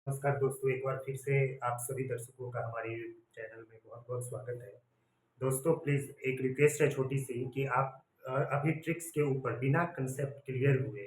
नमस्कार दोस्तों, एक बार फिर से आप सभी दर्शकों का हमारे यूट्यूब चैनल में बहुत-बहुत स्वागत है। दोस्तों प्लीज़ एक रिक्वेस्ट है छोटी-सी कि आप अभी ट्रिक्स के ऊपर बिना कंसेप्ट क्लियर हुए,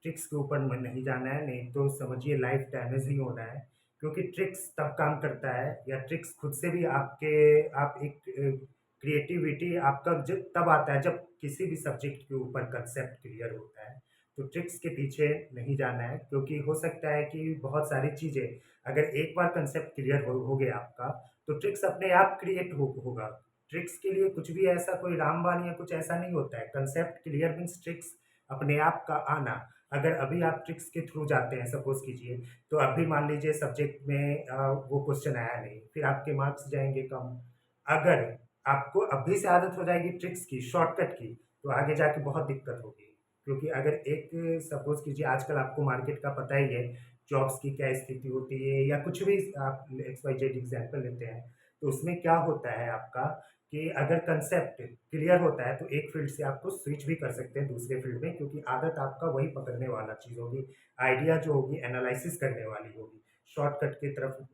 ट्रिक्स के ऊपर मन नहीं जाना है, नहीं तो समझिए लाइफ डैमेज ही होना है। क्योंकि ट्रिक्स तब काम करता है या ट्रिक्स खुद से भी आप एक क्रिएटिविटी आपका जब तब आता है जब किसी भी सब्जेक्ट के ऊपर कंसेप्ट क्लियर होता है। तो ट्रिक्स के पीछे नहीं जाना है क्योंकि हो सकता है कि बहुत सारी चीज़ें अगर एक बार कंसेप्ट क्लियर हो गया आपका, तो ट्रिक्स अपने आप क्रिएट होगा। ट्रिक्स के लिए कुछ भी ऐसा कोई रामबाण या कुछ ऐसा नहीं होता है। कंसेप्ट क्लियर मीन्स ट्रिक्स अपने आप का आना। अगर अभी आप ट्रिक्स के थ्रू जाते हैं सपोज़ कीजिए, तो अभी मान लीजिए सब्जेक्ट में वो क्वेश्चन आया नहीं, फिर आपके मार्क्स जाएँगे कम। अगर आपको अभी से आदत हो जाएगी ट्रिक्स की, शॉर्टकट की, तो आगे जाके बहुत दिक्कत होगी। क्योंकि अगर एक सपोज़ कीजिए आजकल आपको मार्केट का पता ही है, जॉब्स की क्या स्थिति होती है या कुछ भी आप एक्स वाई जेड एग्ज़ाम्पल लेते हैं, तो उसमें क्या होता है आपका कि अगर कंसेप्ट क्लियर होता है, तो एक फ़ील्ड से आपको स्विच भी कर सकते हैं दूसरे फ़ील्ड में क्योंकि आदत आपका वही पकड़ने वाला चीज़ होगी। आइडिया जो होगी एनालिसिस करने वाली होगी, शॉर्टकट की तरफ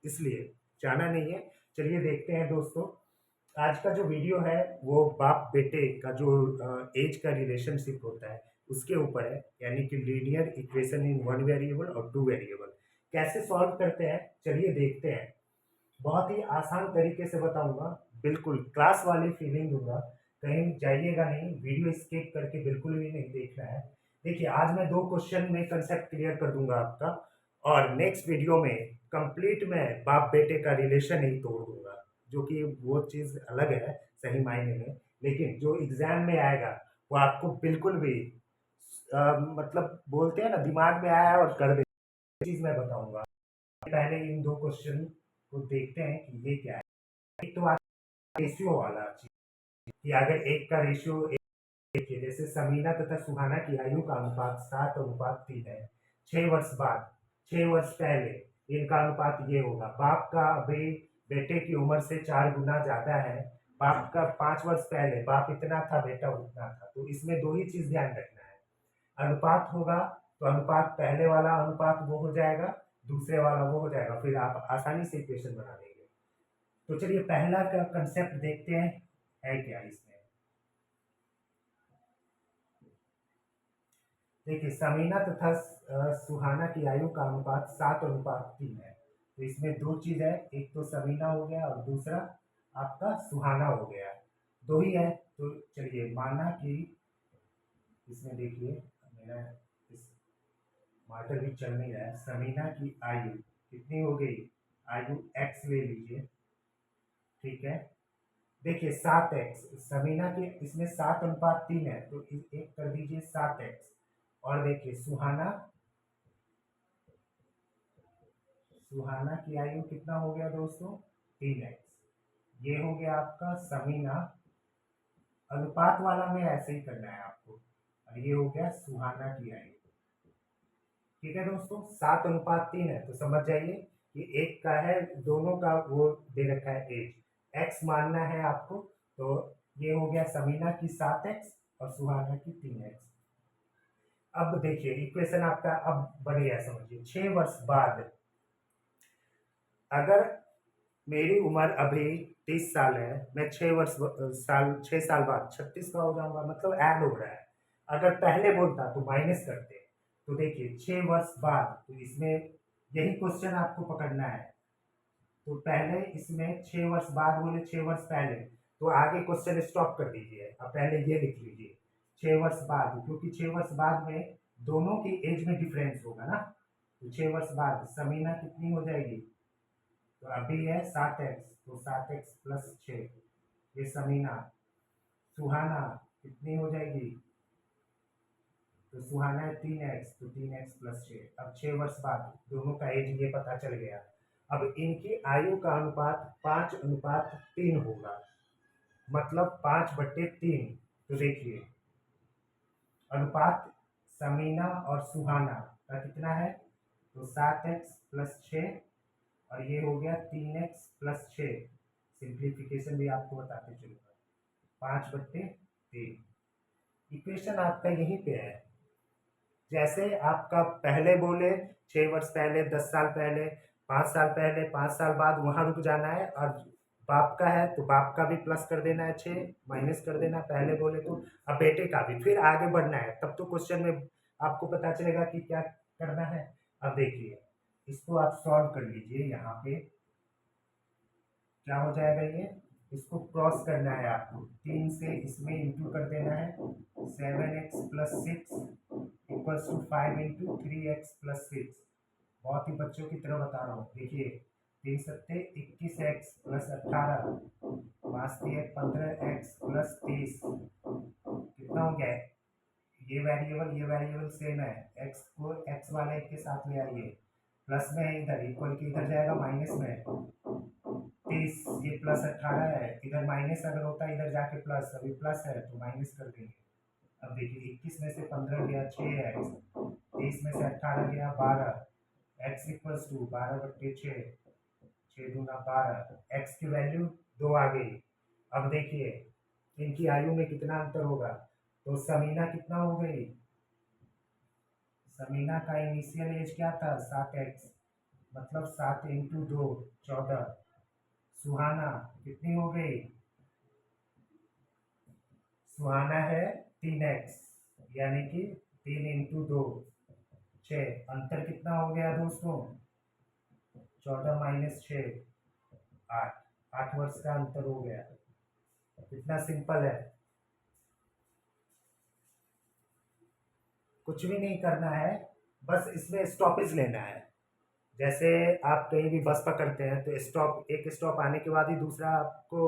इसलिए जाना नहीं है। चलिए देखते हैं दोस्तों, आज का जो वीडियो है वो बाप बेटे का जो एज का रिलेशनशिप होता है उसके ऊपर है, यानी कि linear equation in one variable और टू वेरिएबल कैसे सॉल्व करते हैं। चलिए देखते हैं। बहुत ही आसान तरीके से बताऊंगा, बिल्कुल क्लास वाली फीलिंग दूंगा। कहीं जाइएगा नहीं, वीडियो स्किप करके बिल्कुल भी नहीं देखना है। देखिए आज मैं दो क्वेश्चन में कंसेप्ट क्लियर कर दूंगा आपका, और नेक्स्ट वीडियो में कंप्लीट मैं बाप बेटे का रिलेशन ही तोड़ दूंगा, जो कि वो चीज़ अलग है सही मायने में। लेकिन जो एग्जाम में आएगा वो आपको बिल्कुल भी मतलब बोलते हैं ना, दिमाग में आया और कर दे चीज़ मैं बताऊंगा। पहले इन दो क्वेश्चन को देखते हैं कि ये क्या है। एक तो आता रेशियो वाला चीज कि अगर एक का रेशियो देखिए, जैसे समीना तथा सुहाना की आयु का अनुपात 7:3 है। 6 वर्ष बाद, 6 वर्ष पहले इनका अनुपात ये होगा। बाप का अभी बेटे की उम्र से 4 गुना ज्यादा है। बाप का 5 वर्ष पहले बाप इतना था, बेटा उतना था। तो इसमें दो ही चीज ध्यान रखना है। अनुपात होगा तो अनुपात पहले वाला अनुपात वो हो जाएगा, दूसरे वाला वो हो जाएगा, फिर आप आसानी से इक्वेशन बना देंगे। तो चलिए पहला का कंसेप्ट देखते हैं है क्या इसमें। देखिए समीना तथा सुहाना की आयु का अनुपात 7:3 है। तो इसमें दो चीज है, एक तो समीना हो गया और दूसरा आपका सुहाना हो गया। दो ही है। तो चलिए माना कि इसमें देखिए मेरा इस मार्कर भी चल नहीं रहा है। समीना की आयु कितनी हो गई, आयु एक्स ले लीजिए, ठीक है। देखिए 7x, समीना के इसमें 7:3 है, तो एक कर दीजिए 7x। और देखिए सुहाना, सुहाना की आयु कितना हो गया दोस्तों, 3x। ये हो गया आपका समीना। अनुपात वाला में ऐसे ही करना है आपको। और ये हो गया सुहाना की आयु। ठीक है दोस्तों, 7:3 है तो समझ जाइए कि एक का है, दोनों का वो दे रखा है एज, एक्स मानना है आपको। तो ये हो गया समीना की 7x और सुहाना की 3x। अब देखिए इक्वेशन आपका अब बढ़िया समझिए। 6 वर्ष बाद, अगर मेरी उम्र अभी 30 साल है, मैं 6 साल बाद 36 का हो जाऊंगा, मतलब ऐड हो रहा है। अगर पहले बोलता तो माइनस करते। तो देखिए 6 वर्ष बाद, तो इसमें यही क्वेश्चन आपको पकड़ना है। तो पहले इसमें 6 वर्ष बाद बोले, 6 वर्ष पहले, तो आगे क्वेश्चन स्टॉप कर दीजिए। अब पहले ये लिख लीजिए 6 वर्ष बाद, क्योंकि 6 वर्ष बाद में दोनों की एज में डिफरेंस होगा ना। तो 6 वर्ष बाद समीना कितनी हो जाएगी, तो अभी है 7x, तो 7x+6। ये समीना। सुहाना कितनी हो जाएगी, तो सुहाना है 3x, तो 3x+6। अब 6 वर्ष बाद दोनों का एज ये पता चल गया। अब इनकी आयु का अनुपात 5:3 होगा, मतलब 5/3। तो देखिए अनुपात समीना और सुहाना का कितना है, तो 7x+6, और ये हो गया 3x+6। सिंप्लीफिकेशन भी आपको बताते चलूंगा। 5/3 इक्वेशन आपका यहीं पे है। जैसे आपका पहले बोले 6 वर्ष पहले, 10 साल पहले, 5 साल पहले, 5 साल बाद वहां रुक जाना है। और बाप का है तो बाप का भी प्लस कर देना है, 6 माइनस कर देना है पहले बोले तो। अब बेटे का भी फिर आगे बढ़ना है, तब तो क्वेश्चन में आपको पता चलेगा कि क्या करना है। अब देखिए, इसको आप सॉल्व कर लीजिए। यहाँ पे क्या हो जाएगा, ये इसको क्रॉस करना है आपको। 3 से इसमें इंटू कर देना है। 7x+6 equals to 5 × 3x+6। बहुत ही बच्चों की तरह बता रहा हूँ। देखिए, 3×7 = 21x+18, 5×3 = 15x+30 कितना हो गया है। ये वेरिएबल सेम है। एक्स को एक्स वाले के साथ ले आइए, प्लस में है इधर, इक्वल की इधर जाएगा माइनस में। 30, ये +18 है, इधर माइनस अगर होता है इधर जाके प्लस, अभी प्लस है तो माइनस कर देंगे। अब देखिए, 21 में से 15 गया 6x, 30 में से 18 गया 12, x इक्वल्स टू 12/6, 6×12, x की वैल्यू 2 आ गई। अब देखिए, इनकी आयु में कितना अंतर होगा, तो समीना कितना हो गई। समीना का इनिशियल एज क्या था, 7x, मतलब 7 × 2 14। सुहाना कितनी हो गई, सुहाना है 3x, यानी कि 3 × 2 6। अंतर कितना हो गया दोस्तों, 14 - 6 8। 8 वर्ष का अंतर हो गया। कितना सिंपल है, कुछ भी नहीं करना है, बस इसमें स्टॉपेज लेना है। जैसे आप कहीं भी बस पकड़ते हैं तो स्टॉप, एक स्टॉप आने के बाद ही दूसरा आपको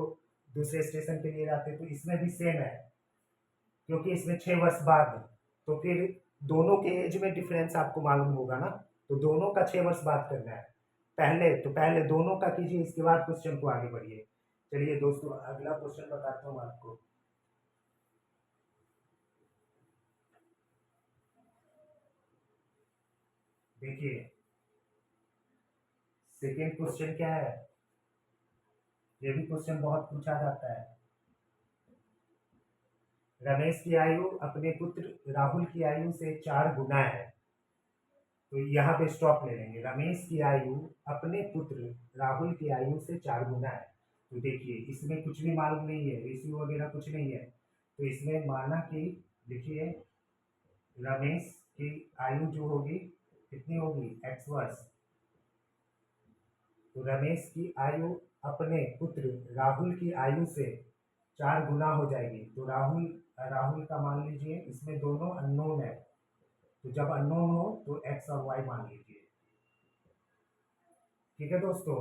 दूसरे स्टेशन पे ले जाते हैं, तो इसमें भी सेम है। क्योंकि इसमें 6 वर्ष बाद, तो फिर दोनों के एज में डिफरेंस आपको मालूम होगा ना, तो दोनों का 6 वर्ष बाद करना है। पहले दोनों का कीजिए, इसके बाद क्वेश्चन को आगे बढ़िए। चलिए दोस्तों, अगला क्वेश्चन बताता हूँ आपको। देखिए, सेकेंड क्वेश्चन क्या है, ये भी क्वेश्चन बहुत पूछा जाता है। रमेश की आयु अपने पुत्र राहुल की आयु से 4 गुना है। तो यहाँ पे स्टॉप ले लेंगे। रमेश की आयु अपने पुत्र राहुल की आयु से 4 गुना है। तो देखिए, इसमें कुछ भी मालूम नहीं है, रेशियो वगैरह कुछ नहीं है। तो इसमें माना कि देखिए, रमेश की आयु जो होगी कितनी होगी, x वर्ष। तो रमेश की आयु अपने पुत्र राहुल की आयु से 4 गुना हो जाएगी। तो राहुल राहुल का मान लीजिए, इसमें दोनों अननोन है, तो जब अननोन हो तो x और y मान लीजिए। ठीक है दोस्तों,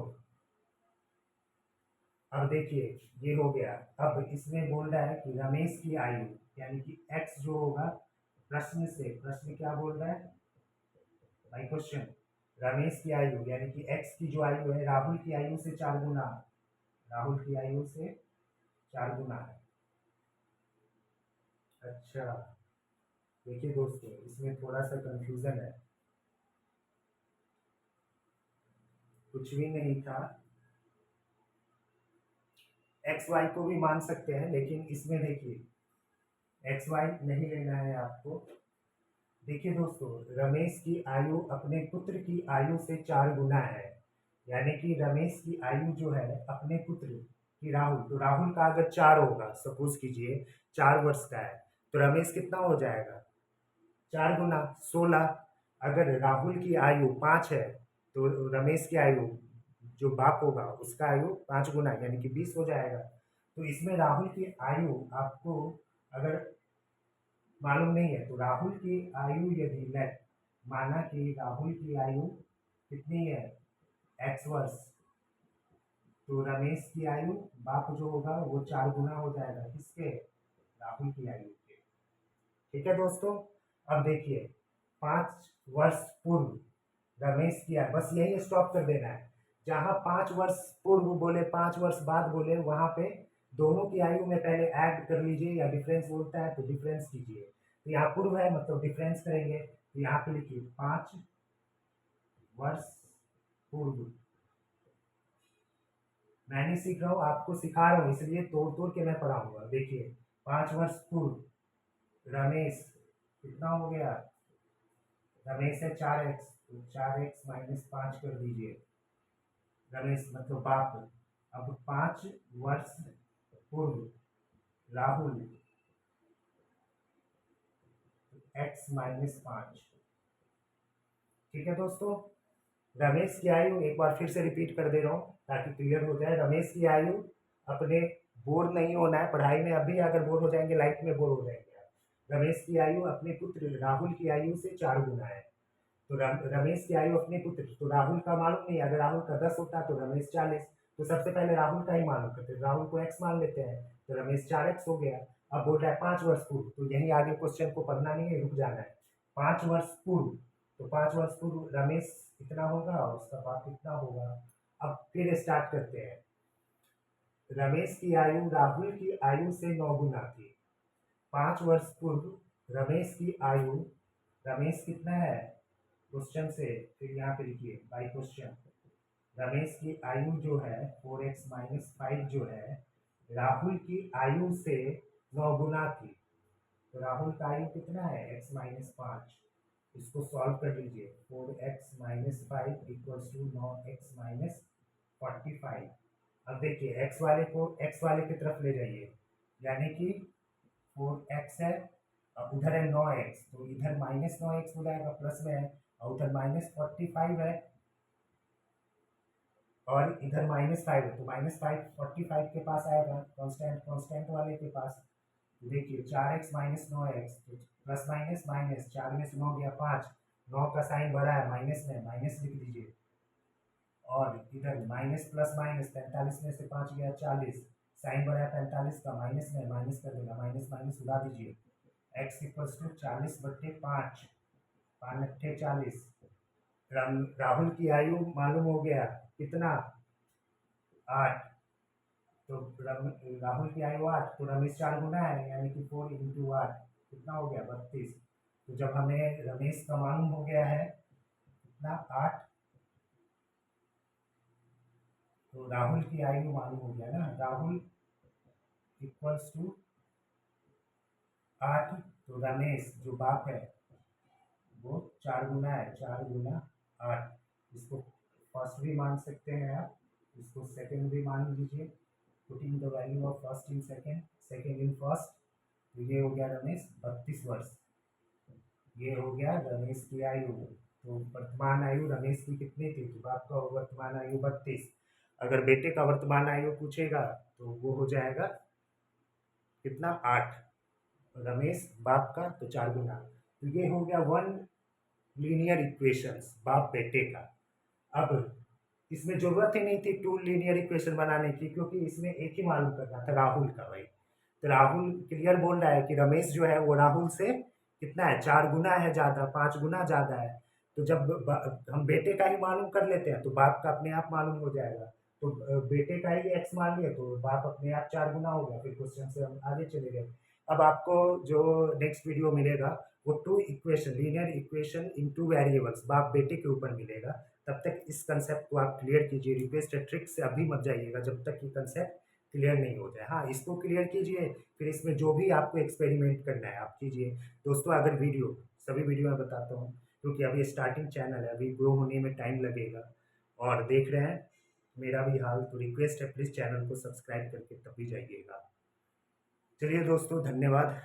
अब देखिए, ये हो गया। अब इसमें बोल रहा है कि रमेश की आयु, यानी कि x जो होगा, प्रश्न क्या बोल रहा है भाई, क्वेश्चन। रमेश की आयु यानी कि x की जो आयु है राहुल की आयु से 4 गुना, राहुल की आयु से 4 गुना है। अच्छा, देखिए दोस्तों, इसमें थोड़ा सा कंफ्यूजन है, कुछ भी नहीं था। एक्स वाई को भी मान सकते हैं, लेकिन इसमें देखिए एक्स वाई नहीं लेना है आपको। देखिए दोस्तों, रमेश की आयु अपने पुत्र की आयु से 4 गुना है, यानी कि रमेश की आयु जो है अपने पुत्र की, राहुल, तो राहुल का अगर 4 होगा, सपोज कीजिए 4 वर्ष का है, तो रमेश कितना हो जाएगा, 4 गुना 16। अगर राहुल की आयु 5 है, तो रमेश की आयु जो बाप होगा उसका आयु 5 गुना यानी कि 20 हो जाएगा। तो इसमें राहुल की आयु आपको अगर मालूम नहीं है, तो राहुल की आयु यदि लेट, माना कि राहुल की आयु कितनी है, x वर्ष, तो रमेश की आयु बाप जो होगा वो 4 गुना हो जाएगा, किसके, राहुल की आयु के। ठीक है दोस्तों, अब देखिए, 5 वर्ष पूर्व रमेश की आयु, बस यही स्टॉप कर देना है। जहां 5 वर्ष पूर्व बोले 5 वर्ष बाद बोले, वहां पे दोनों की आयु में पहले ऐड कर लीजिए, या डिफरेंस बोलता है तो डिफरेंस कीजिए। तो यहाँ पूर्व है मतलब डिफरेंस करेंगे, तो यहाँ पे लिखिए 5 वर्ष पूर्व। मैं नहीं सीख रहा हूँ, आपको सिखा रहा हूँ, इसलिए तोड़ तोड़ के मैं पढ़ाऊंगा। देखिए, 5 वर्ष पूर्व रमेश कितना हो गया, रमेश है 4x, तो 4x माइनस 5 कर दीजिए। रमेश मतलब बाप। अब 5 वर्ष पूर्व राहुल x माइनस 5। ठीक है दोस्तों, रमेश की आयु एक बार फिर से रिपीट कर दे रहा हूँ ताकि क्लियर हो जाए। रमेश की आयु, अपने बोर नहीं होना है पढ़ाई में, अभी अगर बोर हो जाएंगे लाइफ में बोर हो जाएंगे आप। रमेश की आयु अपने पुत्र राहुल की आयु से 4 गुना है। तो रमेश की आयु अपने पुत्र, तो राहुल का मालूम नहीं, अगर राहुल का 10 होता तो रमेश 40। तो सबसे पहले राहुल का ही मालूम करते, राहुल को x मान लेते हैं, तो रमेश 4x हो गया। अब बोल रहा है 5 वर्ष पूर्व, तो यही आगे क्वेश्चन को पढ़ना नहीं है, रुक जाना है। 5 वर्ष पूर्व, तो 5 वर्ष पूर्व रमेश कितना होगा और उसका बाप कितना होगा। अब फिर स्टार्ट करते हैं। रमेश की आयु राहुल की आयु से 9 गुना थी। 5 वर्ष पूर्व रमेश की आयु, रमेश कितना है क्वेश्चन से, फिर यहाँ पे लिखिए बाई क्वेश्चन। रमेश की आयु जो है 4x माइनस 5 जो है राहुल की आयु से 9 गुना थी। तो राहुल का आयु कितना है x माइनस 5। इसको सॉल्व कर लीजिए। 4x minus 5 equals to 9x minus 45। अब देखिए x वाले को x वाले की तरफ ले जाइए, यानी कि 4x है, अब उधर है 9x, तो इधर माइनस 9x हो जाएगा, प्लस में है, और उधर माइनस 45 है और इधर माइनस 5 है, तो माइनस 5 45 के पास आएगा, कांस्टेंट कांस्टेंट वाले के पास। तो देखिए 4x माइनस 9x, तो प्लस माइनस माइनस, 4 में से 9 गया 5, 9 का साइन बड़ा है माइनस में, माइनस लिख दीजिए। और इधर माइनस प्लस माइनस, 45 में से 5 गया 40, साइन बढ़ा है 45 का, माइनस में माइनस कर देगा, माइनस माइनस उड़ा दीजिए। x equals to 40/5, 5×8 40। राहुल की आयु मालूम हो गया कितना, 8। तो राहुल की आयु 8, तो रमेश 4 गुना है, यानी कि 4 × 8 कितना हो गया 32। तो जब हमें रमेश का मालूम हो गया है कितना 8, तो राहुल की आयु मालूम हो गया ना, राहुल इक्वल्स टू 8। तो रमेश जो बाप है वो 4 गुना है, 4 गुना 8। इसको फर्स्ट भी मान सकते हैं आप, इसको सेकंड भी मान लीजिए। Putting the value of first in second, second in first, तो ये हो गया रमेश 32 वर्ष। ये हो गया रमेश की आयु। तो वर्तमान आयु रमेश की कितनी थी, तो बाप का वर्तमान आयु 32। अगर बेटे का वर्तमान आयु पूछेगा तो वो हो जाएगा कितना 8। रमेश बाप का तो 4 गुना। तो ये हो गया 1 लीनियर इक्वेशंस बाप बेटे का। अब इसमें जरूरत ही नहीं थी 2 लीनियर इक्वेशन बनाने की, क्योंकि इसमें एक ही मालूम करना था, राहुल का भाई। तो राहुल क्लियर बोल रहा है कि रमेश जो है वो राहुल से कितना है 4 गुना है ज़्यादा, 5 गुना ज़्यादा है। तो जब हम बेटे का ही मालूम कर लेते हैं तो बाप का अपने आप मालूम हो जाएगा। तो बेटे का ही x मान लिया तो बाप अपने आप 4 गुना हो गया। फिर क्वेश्चन से हम आगे चले गए। अब आपको जो नेक्स्ट वीडियो मिलेगा वो 2 equation, linear equation in 2 variables बाप बेटे के ऊपर मिलेगा। तब तक इस कंसेप्ट को आप क्लियर कीजिए। रिक्वेस्ट है ट्रिक से अभी मत जाइएगा जब तक ये कंसेप्ट क्लियर नहीं हो जाए। हाँ, इसको क्लियर कीजिए, फिर इसमें जो भी आपको एक्सपेरिमेंट करना है आप कीजिए। दोस्तों अगर वीडियो, सभी वीडियो मैं बताता हूँ क्योंकि अभी स्टार्टिंग चैनल है, अभी ग्रो होने में टाइम लगेगा, और देख रहे हैं मेरा भी हाल, तो रिक्वेस्ट है प्लीज़ चैनल को सब्सक्राइब करके तभी जाइएगा। चलिए दोस्तों, धन्यवाद।